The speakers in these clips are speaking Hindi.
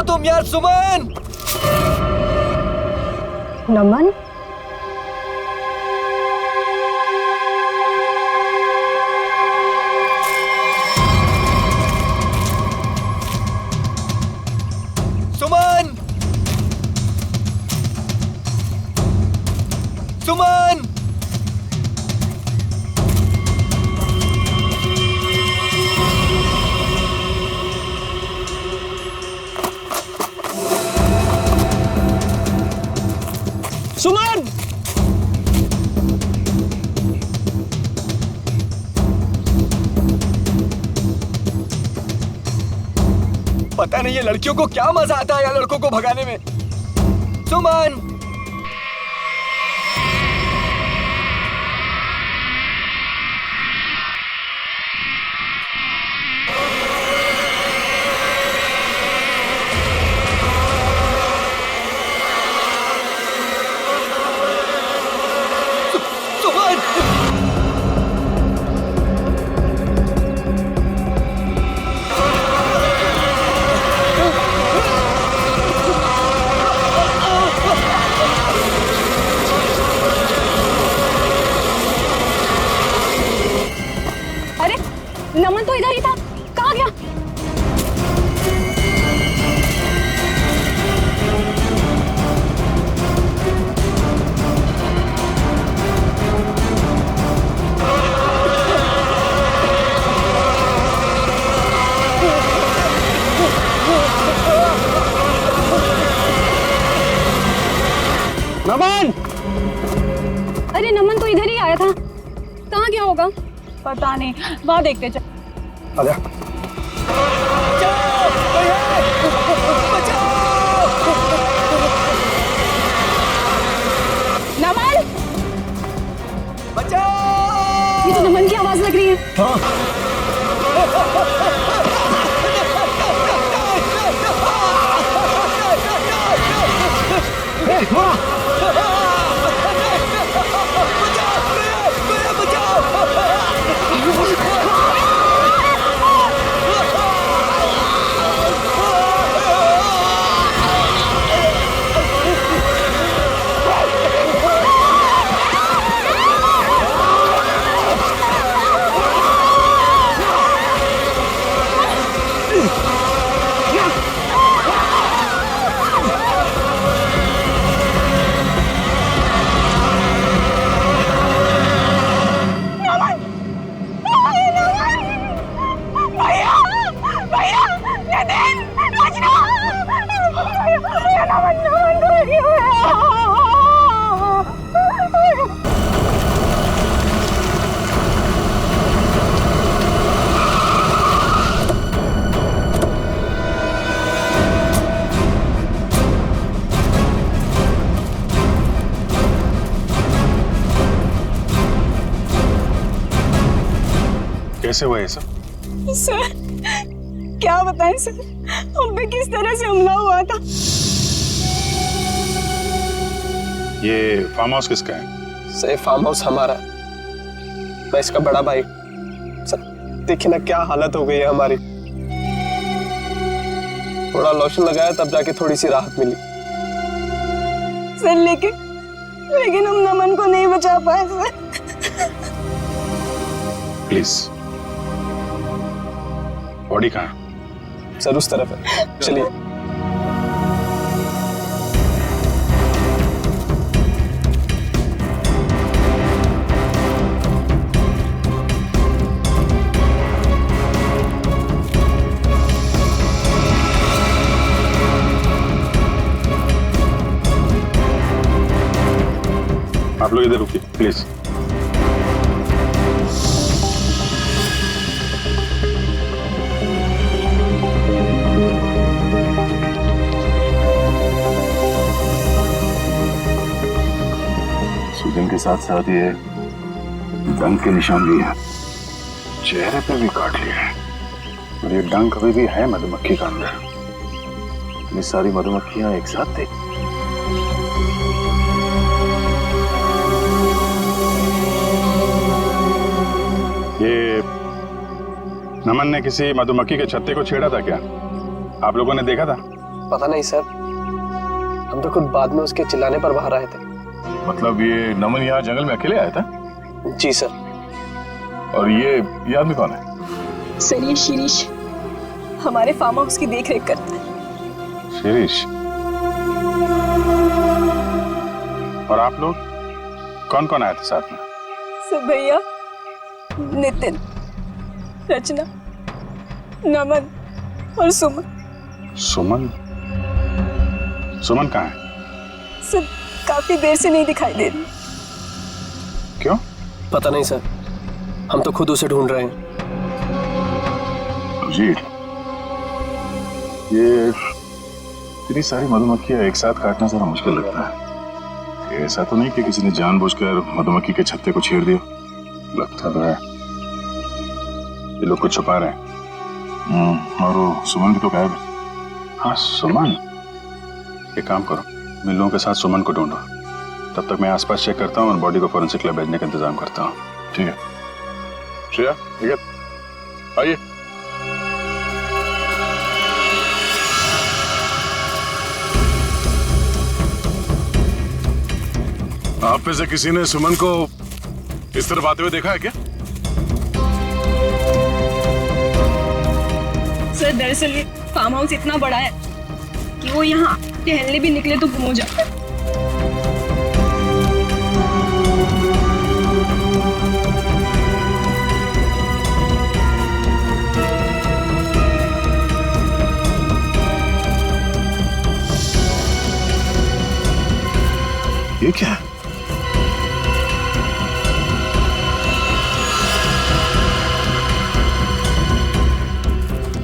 तुम यार सुमन? नमन? सुमन! सुमन! सुमन! पता नहीं ये लड़कियों को क्या मजा आता है यार लड़कों को भगाने में। सुमन! नमन तो इधर ही था, कहाँ गया? नमन! अरे नमन तो इधर ही आया था, कहाँ गया होगा? पता नहीं, वहाँ देखते चल। आजा। नमन! बचाओ! ये तो नमन की आवाज लग रही है। हाँ। कैसे हुआ ये सब? सर, क्या बताएं सर, हम पे किस तरह से हमला हुआ था। ये फार्म हाउस किसका है? सर फार्म हाउस हमारा है, मैं इसका बड़ा भाई। सर देखिए ना क्या हालत हो गई है हमारी। थोड़ा लोशन लगाया तब जाके थोड़ी सी राहत मिली। सर लेकिन हम नमन को नहीं बचा पाए सर। प्लीज, बॉडी कहाँ है? सर उस तरफ है, चलिए। आप लोग इधर रुकिए प्लीज। सूजन के साथ साथ ये डंक के निशान भी है, चेहरे पे भी काट लिया है, और ये डंक अभी भी है मधुमक्खी का अंदर। ये सारी मधुमक्खियां एक साथ थी। ये नमन ने किसी मधुमक्खी के छत्ते को छेड़ा था क्या? आप लोगों ने देखा था? पता नहीं सर, हम तो खुद बाद में उसके चिल्लाने पर बाहर आए थे। मतलब ये नमन यहाँ जंगल में अकेले आया था? जी सर। और ये आदमी कौन है? सर ये शिरीष हमारे फार्म हाउस की देख रेख करता है। शिरीष। और आप लोग कौन कौन आए थे साथ में? सर भैया, नितिन, रचना, नमन और सुमन। सुमन? सुमन कहाँ है? सर काफी देर से नहीं दिखाई दे रही। क्यों? पता नहीं सर, हम तो खुद उसे ढूंढ रहे हैं। जी, ये इतनी सारी मधुमक्खियां एक साथ काटना जरा मुश्किल लगता है। ऐसा तो नहीं कि किसी ने जानबूझकर मधुमक्खी के छत्ते को छेड़ दिया? लगता तो है ये लोग कुछ छुपा रहे हैं। और वो सुमन भी तो गायब है। हाँ सुमन, एक काम करो, मैं लोगों के साथ सुमन को ढूंढो, तब तक मैं आसपास चेक करता हूँ और बॉडी को फोरेंसिक लैब भेजने का इंतजाम करता हूँ। ठीक है श्रेया, ठीक है, आइए। आप में से किसी ने सुमन को इस तरफ आते हुए देखा है क्या? सर दरअसल ये फार्म हाउस इतना बड़ा है कि वो यहाँ टहलने भी निकले तो गुम हो जाता है। ये क्या है?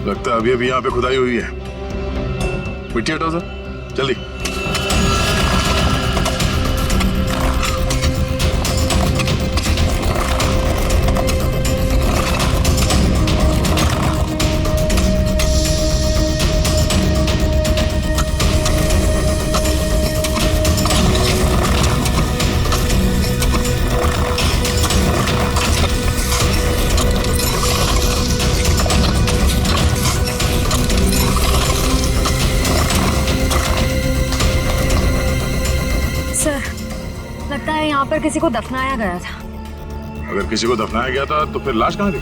लगता है अभी अभी यहाँ पे खुदाई हुई है। मिट्टी हटाओ सर, जल्दी। लगता है यहाँ पर किसी को दफनाया गया था। अगर किसी को दफनाया गया था तो फिर लाश कहाँ गई?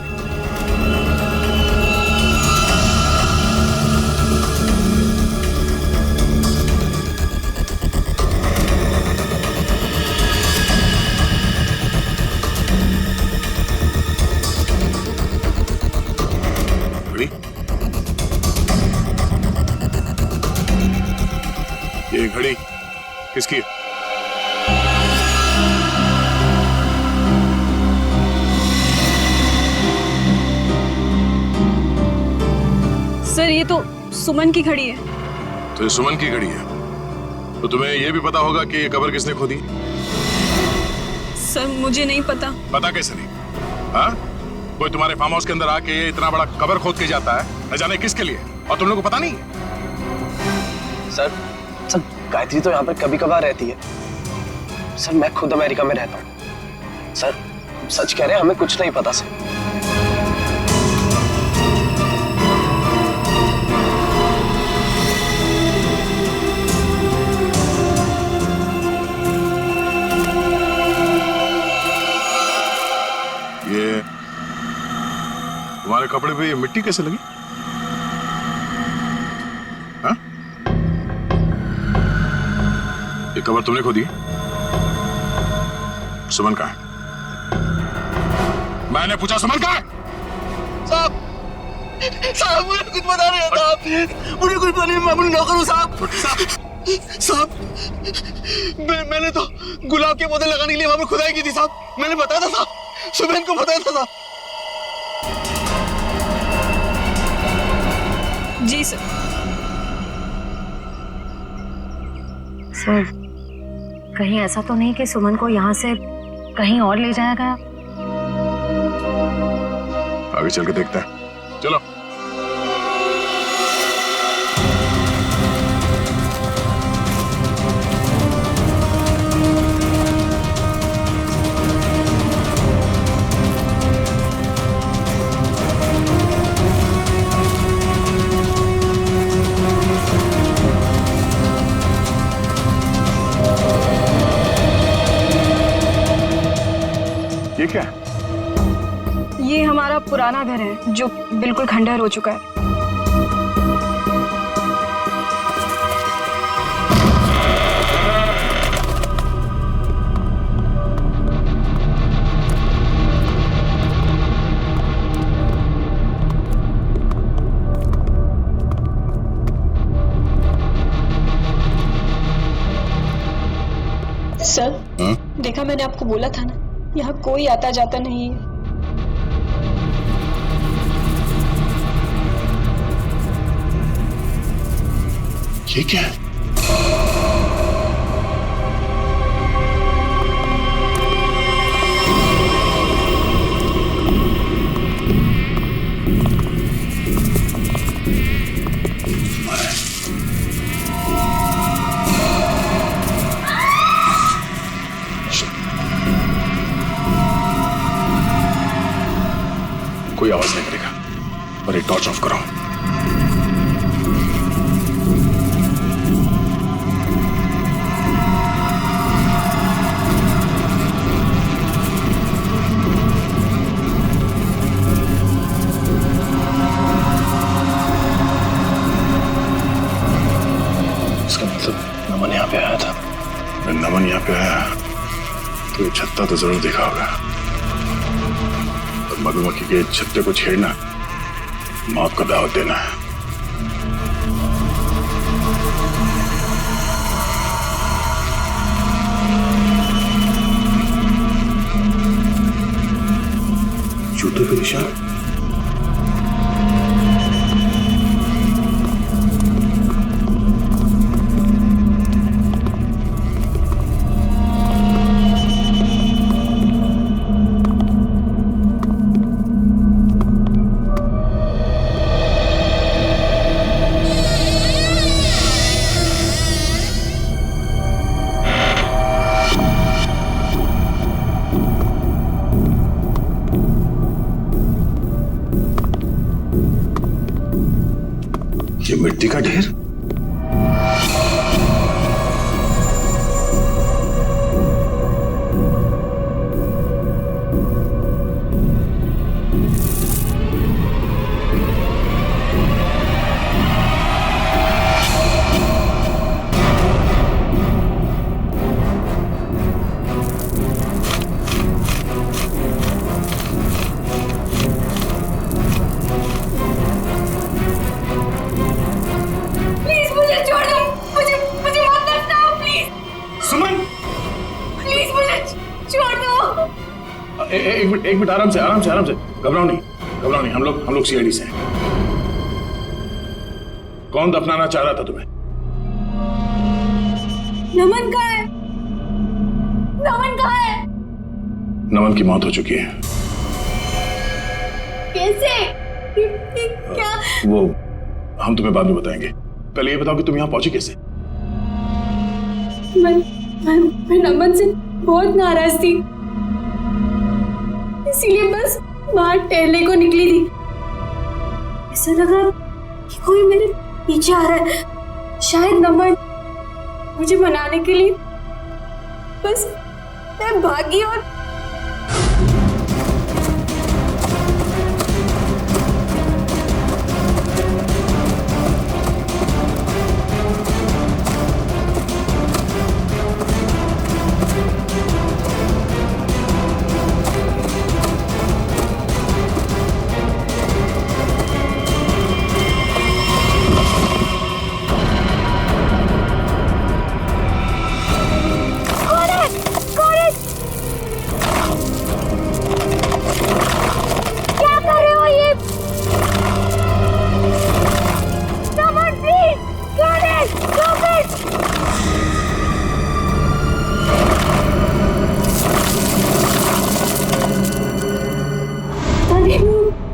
घड़ी? ये घड़ी किसकी है? सर ये तो सुमन की घड़ी है। तो ये सुमन की घड़ी है, तो तुम्हें ये भी पता होगा कि ये कब्र किसने खोदी? सर मुझे नहीं पता। पता कैसे नहीं? हाँ? कोई तुम्हारे फार्म हाउस के अंदर आके इतना बड़ा कब्र खोद के जाता है, न जाने किसके लिए, और तुम लोगों को पता नहीं? सर गायत्री तो यहाँ पर कभी कभार रहती है। सर मैं खुद अमेरिका में रहता हूँ। सर सच कह रहे हैं, हमें कुछ नहीं पता सर। ये तुम्हारे कपड़े पे ये मिट्टी कैसे लगी? हाँ? ये कब्र तुमने खोदी? सुमन कहाँ है? मैंने पूछा सुमन कहाँ है? साहब मुझे कुछ पता नहीं आता। मुझे कुछ पता नहीं, मैं अपनी नौकर हूँ साहब। साहब मैंने तो गुलाब के पौधे लगाने के लिए वहां पर खुदाई की थी साहब। मैंने बताया था साहब, सुबह को बताया था साहब। जी सर। सर कहीं ऐसा तो नहीं कि सुमन को यहाँ से कहीं और ले जाया गया? आगे चल के देखते हैं, चलो। ये हमारा पुराना घर है जो बिल्कुल खंडहर हो चुका है। सर, देखा मैंने आपको बोला था ना, यहाँ कोई आता जाता नहीं है। ये क्या है? कोई आवाज नहीं करेगा, पर एक टॉर्च ऑफ करो। इसका मतलब नमन यहाँ पे आया था। अगर नमन यहाँ पे आया तो ये छत्ता तो जरूर देखा होगा। और मधुमक्खी के छत्ते को छेड़ना मौत का दावत देना है। जूते पे निशान। ये मिट्टी का ढेर। एक मिनट आराम से घबराओ नहीं। हम लोग सीआईडी से हैं। कौन दफनाना चाह रहा था तुम्हें? नमन कहाँ है? नमन कहाँ है? नमन की मौत हो चुकी है। कैसे? क्या? वो हम तुम्हें बाद में बताएंगे। पहले ये बताओ कि तुम यहाँ पहुंची कैसे? मैं नमन से बहुत नाराज थी, इसीलिए बस बाहर टहलने को निकली थी। ऐसा लगा कि कोई मेरे पीछे आ रहा है। शायद नमन मुझे मनाने के लिए बस मैं भागी और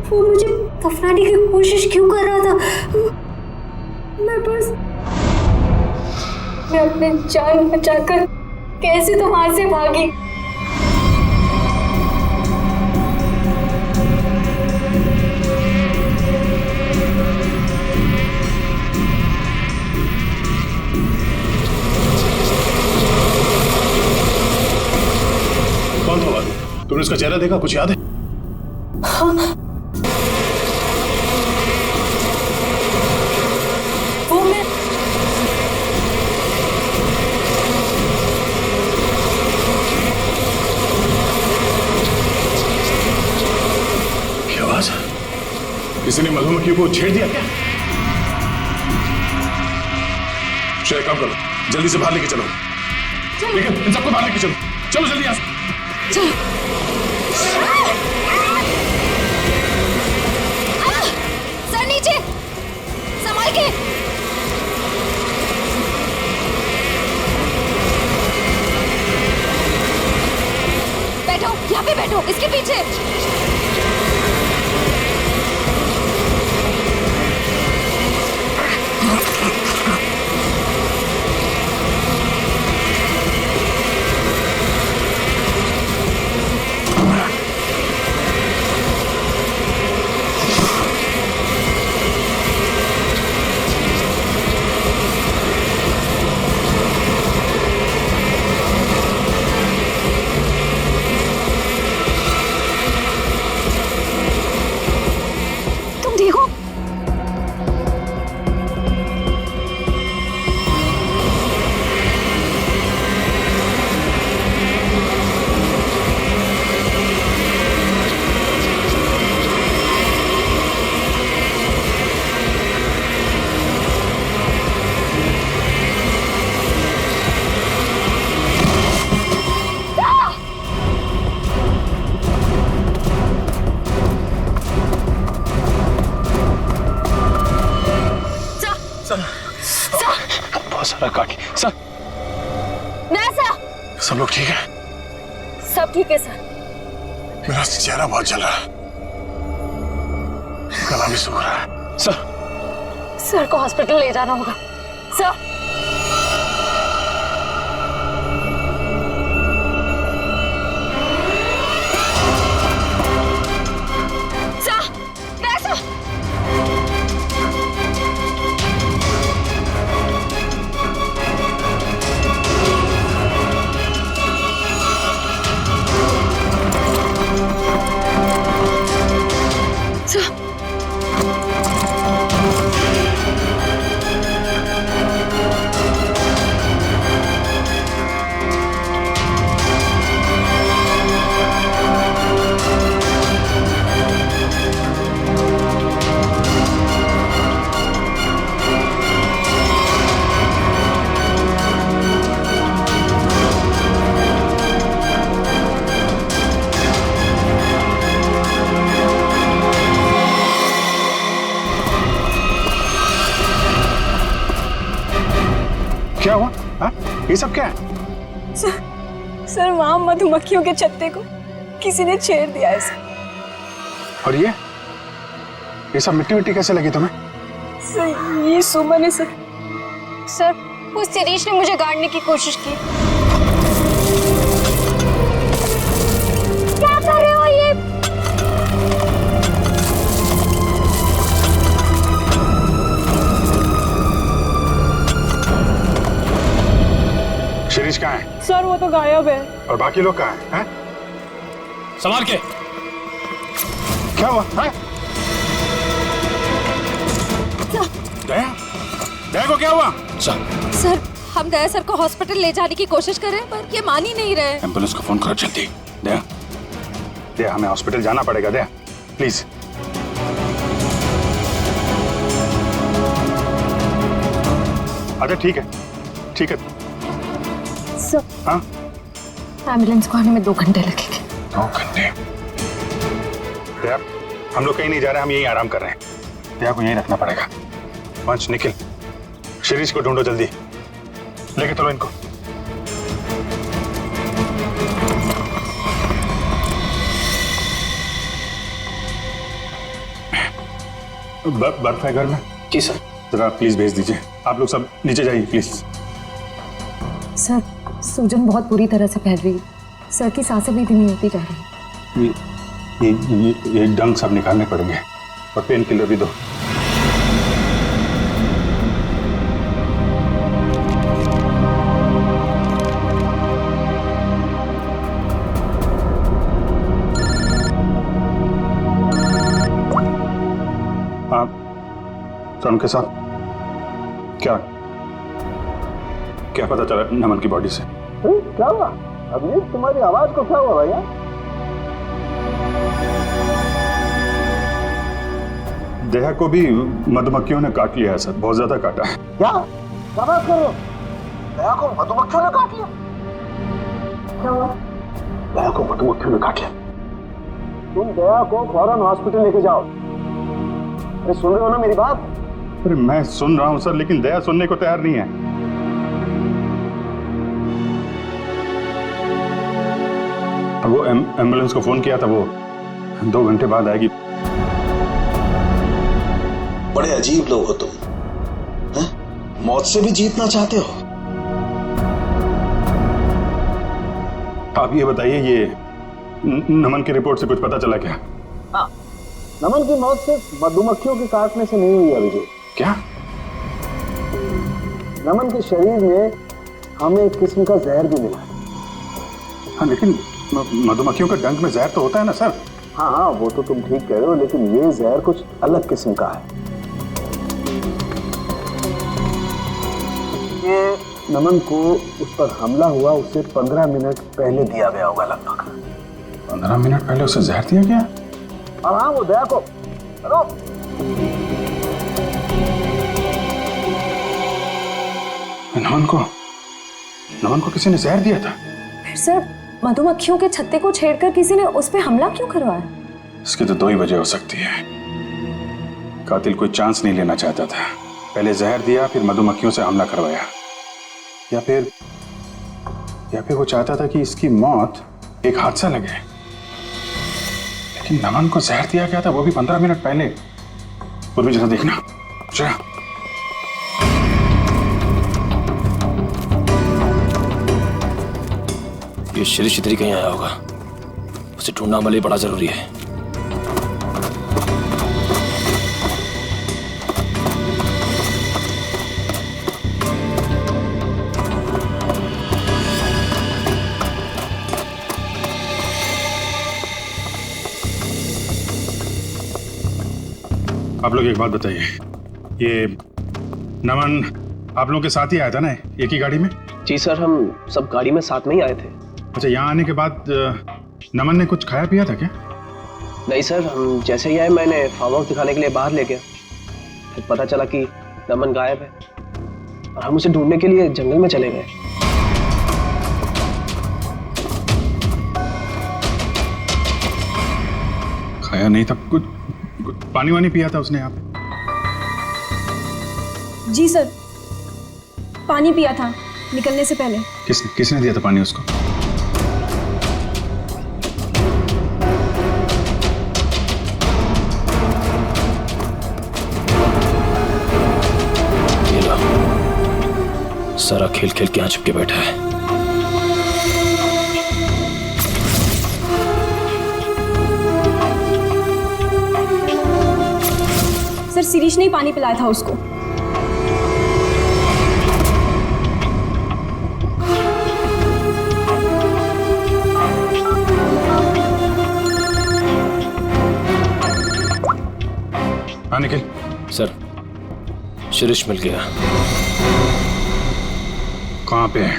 वो मुझे दफनाने की कोशिश क्यों कर रहा था? मैं अपने जान बचाकर कैसे तो वहां से भागी। कौन था? तुमने उसका चेहरा देखा? कुछ याद है? वो मैं क्या आवाज? किसी ने मधुमक्खी को छेड़ दिया क्या? श्रेया, काम करो, जल्दी से बाहर लेके चलो। ठीक है, इन सबको बाहर लेके चलो। चलो जल्दी यहाँ से। सर नीचे, संभाल के। बैठो, यहाँ पे बैठो, इसके पीछे। तुम ठीक हो? बहुत सारा काट लिया सर। सब लोग ठीक है? सब ठीक है सर। मेरा चेहरा बहुत जल रहा है, गला भी सूख रहा है। सर को हॉस्पिटल ले जाना होगा। सर क्या हुआ? हाँ? ये सब क्या है? सर वहां मधुमक्खियों के छत्ते को किसी ने छेड़ दिया है सर। और ये सब मिट्टी मिट्टी कैसे लगी तुम्हें? सर ये सुमन है सर। सर उस शिरीष ने मुझे गाड़ने की कोशिश की। क्या कर रहे हो ये? शिरीष कहाँ है? सर वो तो गायब है। और बाकी लोग कहाँ हैं? संभाल के। क्या हुआ? है? दया? दया को क्या हुआ? सर हम दया सर को हॉस्पिटल ले जाने की कोशिश कर रहे हैं पर ये मान ही नहीं रहे। एम्बुलेंस को फोन करो जल्दी। दया, दया हमें हॉस्पिटल जाना पड़ेगा। दया प्लीज। अच्छा ठीक है, ठीक है। सर हाँ? एम्बुलेंस को आने में 2 घंटे लगेंगे। 2 घंटे? दया हम लोग कहीं नहीं जा रहे, हम यहीं आराम कर रहे हैं। दया को यहीं रखना पड़ेगा। पंच निखिल, शिरीष को ढूंढो जल्दी, लेके चलो इनको। बर्फ है घर में? जी सर। जरा प्लीज भेज दीजिए। आप लोग सब नीचे जाइए प्लीज। सर सूजन बहुत बुरी तरह से फैल रही है। सर की सांसें भी धीमी होती जा रही है। ये डंक सब निकालने पड़ेंगे और पेन किलर भी दो। सर उनके साथ क्या क्या पता चला नमन की बॉडी से? क्या हुआ अभी तुम्हारी आवाज को क्या हुआ भैया? दया को भी मधुमक्खियों ने काट लिया है सर, बहुत ज्यादा काटा है। क्या बात कर रहे हो? दया को मधुमक्खियों ने काट लिया? क्या हुआ? दया को मधुमक्खियों ने काट लिया। तुम दया को फौरन हॉस्पिटल लेके जाओ। अरे सुन रहे हो ना मेरी बात? अरे मैं सुन रहा हूं सर, लेकिन दया सुनने को तैयार नहीं है। वो एम्बुलेंस को फोन किया था, वो 2 घंटे बाद आएगी। बड़े अजीब लोग हो तुम, हैं? मौत से भी जीतना चाहते हो। आप ये बताइए, ये नमन की रिपोर्ट से कुछ पता चला क्या? नमन की मौत सिर्फ मधुमक्खियों के काटने से नहीं हुई अभिजीत। क्या? नमन के शरीर में हमें एक किस्म का जहर भी मिला। हाँ, लेकिन मधुमक्खियों के डंक में जहर तो होता है ना सर? हाँ, वो तो तुम ठीक कह रहे हो, लेकिन ये जहर कुछ अलग किस्म का है। ये नमन को उस पर हमला हुआ उससे 15 मिनट पहले दिया गया होगा लगभग। 15 मिनट पहले उसे जहर दिया गया? और हाँ, वो दया को नमन को किसी ने जहर दिया था? फिर सर मधुमक्खियों के छत्ते को छेड़कर किसी ने उस पर हमला क्यों करवाया? इसकी तो 2 ही वजह हो सकती है। कातिल कोई चांस नहीं लेना चाहता था, पहले जहर दिया फिर मधुमक्खियों से हमला करवाया, या फिर वो चाहता था कि इसकी मौत एक हादसा लगे। लेकिन नमन को जहर दिया गया था, वो भी 15 मिनट पहले। पूर्वी जरा देखना जरा। ये शिरीष इधर ही कहीं आया होगा, उसे ढूंढना हमारे लिए बड़ा जरूरी है। आप लोग एक बात बताइए, ये नमन आप लोगों के साथ ही आया था ना, एक ही गाड़ी में? जी सर, हम सब गाड़ी में साथ में ही आए थे। अच्छा, यहाँ आने के बाद नमन ने कुछ खाया पिया था क्या? नहीं सर, हम जैसे ही आए मैंने फार्म हाउस दिखाने के लिए बाहर ले गया, फिर पता चला कि नमन गायब है और हम उसे ढूंढने के लिए जंगल में चले गए। खाया नहीं था, कुछ पानी वानी पिया था उसने यहाँ पे? जी सर, पानी पिया था निकलने से पहले। किसने दिया था पानी उसको? सारा खेल खेल के यहाँ छिपके बैठा है। सर शिरीष ने ही पानी पिलाया था उसको। हाँ निखिल। सर शिरीष मिल गया। कहाँ पे है?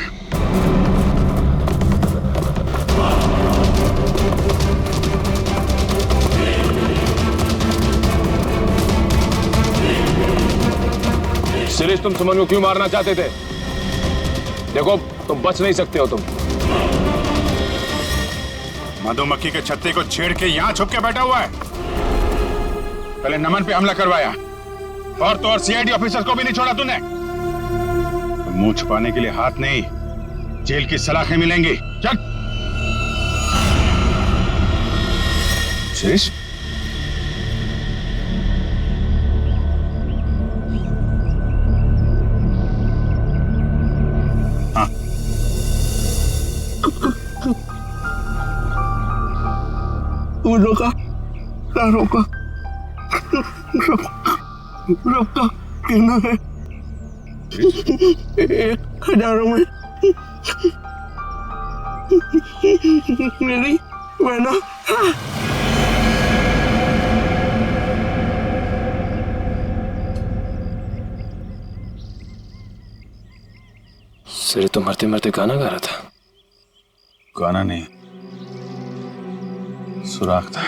शिरीष, तुम सुमन को क्यों मारना चाहते थे? देखो तुम बच नहीं सकते हो। तुम मधुमक्खी के छत्ते को छेड़ के यहाँ छुप के बैठा हुआ है। पहले नमन पे हमला करवाया और तो और सीआईडी ऑफिसर को भी नहीं छोड़ा तूने। तो मुंह छुपाने के लिए हाथ नहीं, जेल की सलाखें मिलेंगी। चल शिरीष। हाँ, रोका कहना है 1000 में मेरी बहना। सर तो मरते मरते गाना गा रहा था। गाना नहीं, सुराग था।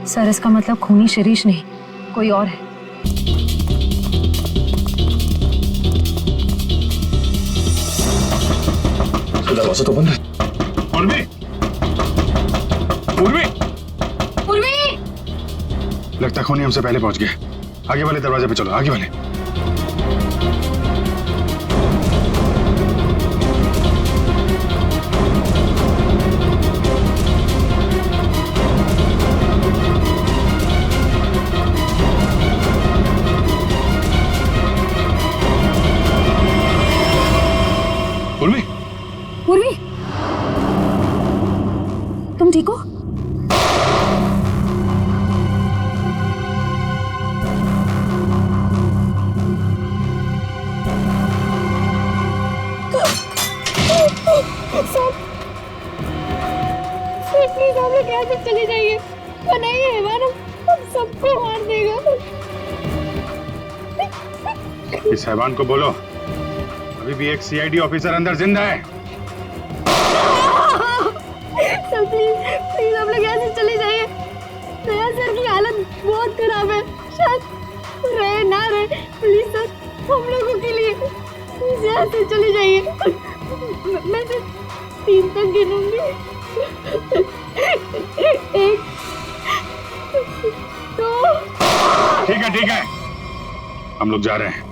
सर इसका मतलब खूनी शिरीष नहीं, कोई और है। दरवाजा तो बंद है। उर्वी, उर्वी, उर्वी! लगता खूनी हमसे पहले पहुंच गए। आगे वाले दरवाजे पे चलो, आगे वाले। उर्वी, उर्वी, तुम ठीक हो? प्लीज हम लोग यहाँ से चले जाइए, वरना ये हैवान हम सबको मार देगा। इस हैवान को बोलो अभी भी एक सीआईडी ऑफिसर अंदर जिंदा है। सर प्लीज हम लोग यहाँ से चले जाइए। दया सर की हालत बहुत खराब है, शायद रहे ना रहे। प्लीज सर, हम लोगों के लिए प्लीज यहाँ से चले जाइए। मैं सिर्फ 3 तक गिनूंगी। 1 2। ठीक है, हम लोग जा रहे हैं।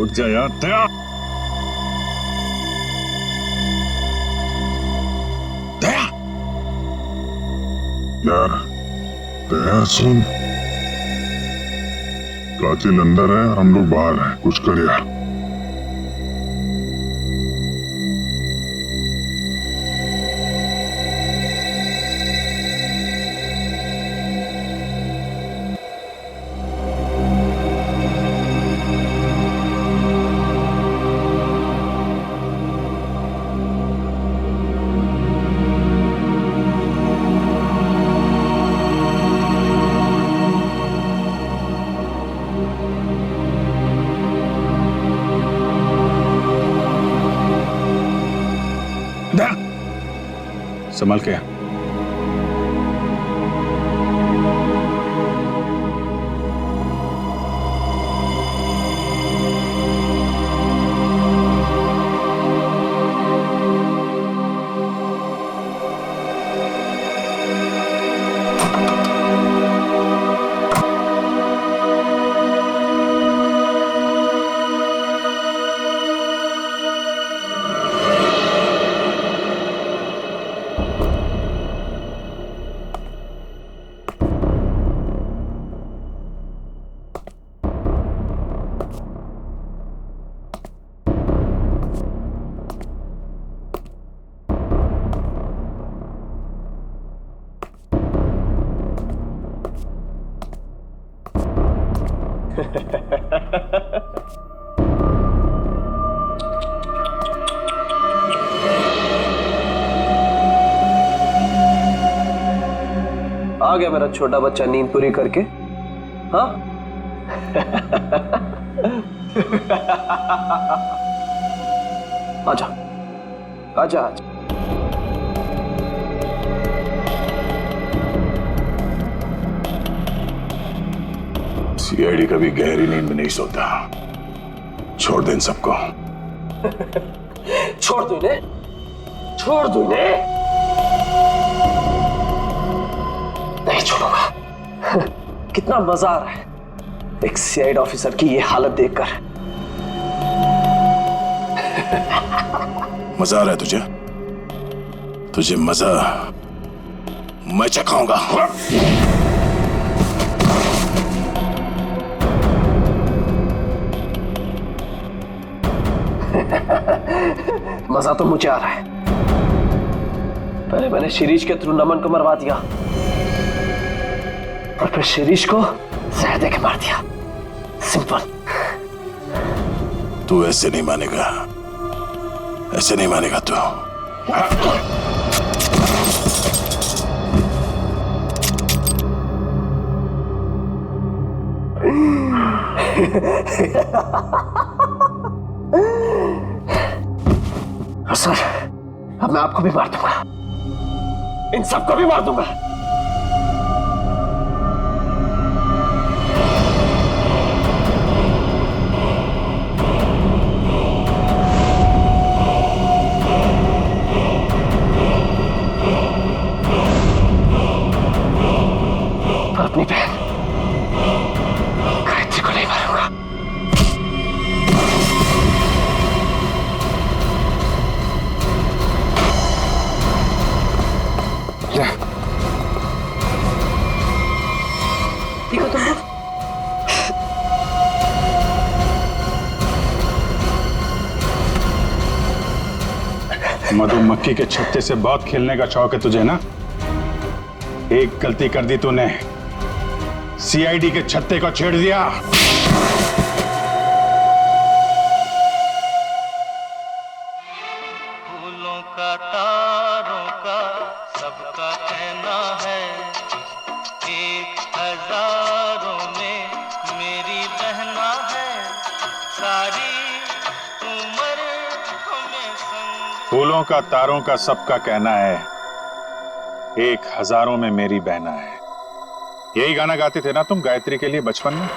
उठ जा यार, दया दया यार, दया सुन, प्राचीन अंदर है, हम लोग बाहर हैं, कुछ कर यार। संभल के। आ गया मेरा छोटा बच्चा नींद पूरी करके। हाँ आजा आजा आजा। सीआईडी कभी गहरी नींद में नहीं सोता। छोड़ दे इन सबको। छोड़ दो इन्हें, छोड़ दो इन्हें। नहीं छोड़ूंगा। कितना मजा आ रहा है एक सीआईडी ऑफिसर की ये हालत देखकर। मजा आ रहा है तुझे? तुझे मजा मैं चखाऊंगा। मजा तो मुझे आ रहा है। पहले मैंने शिरीष के थ्रू नमन को मरवा दिया और फिर शिरीष को जहर देके मार दिया। सिंपल। तू ऐसे नहीं मानेगा, ऐसे नहीं मानेगा तू। सर अब मैं आपको भी मार दूंगा, इन सबको भी मार दूंगा। पर अपनी बहन गायत्री को नहीं मारूंगा। ठीक हो तुम लोग? मधुमक्खी के छत्ते से बहुत खेलने का शौक है तुझे ना? एक गलती कर दी तूने, सीआईडी के छत्ते को छेड़ दिया। फूलों का तारों का सबका कहना है, 1000 में मेरी बहना है, सारी उम्र हमें संग। फूलों का तारों का सबका कहना है, 1000 में मेरी बहना है। यही गाना गाते थे ना तुम गायत्री के लिए बचपन में?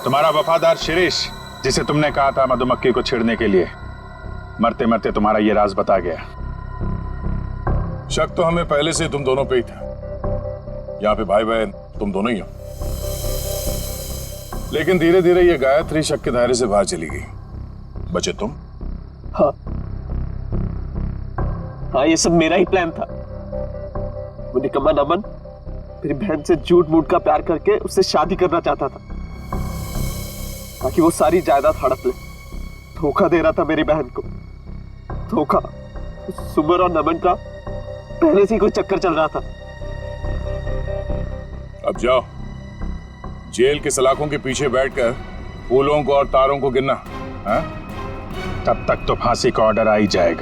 तुम्हारा वफादार शिरीष, जिसे तुमने कहा था मधुमक्खी को छेड़ने के लिए, मरते मरते तुम्हारा ये राज बता गया। शक तो हमें पहले से तुम दोनों पे ही था। यहाँ पे भाई बहन तुम दोनों ही हो। लेकिन धीरे धीरे ये गायत्री शक के दायरे से बाहर चली गई, बचे तुम। हाँ हाँ, ये सब मेरा ही प्लान था। वो निकम्मा नमन मेरी बहन से झूठ मूठ का प्यार करके उससे शादी करना चाहता था ताकि वो सारी जायदाद हड़प ले। धोखा दे रहा था मेरी बहन को। धोखा। सुमर और नमन का पहले से ही कोई चक्कर चल रहा था। अब जाओ, जेल के सलाखों के पीछे बैठकर फूलों को और तारों को गिनना। हाँ? तब तक तो फांसी का ऑर्डर आ ही जाएगा।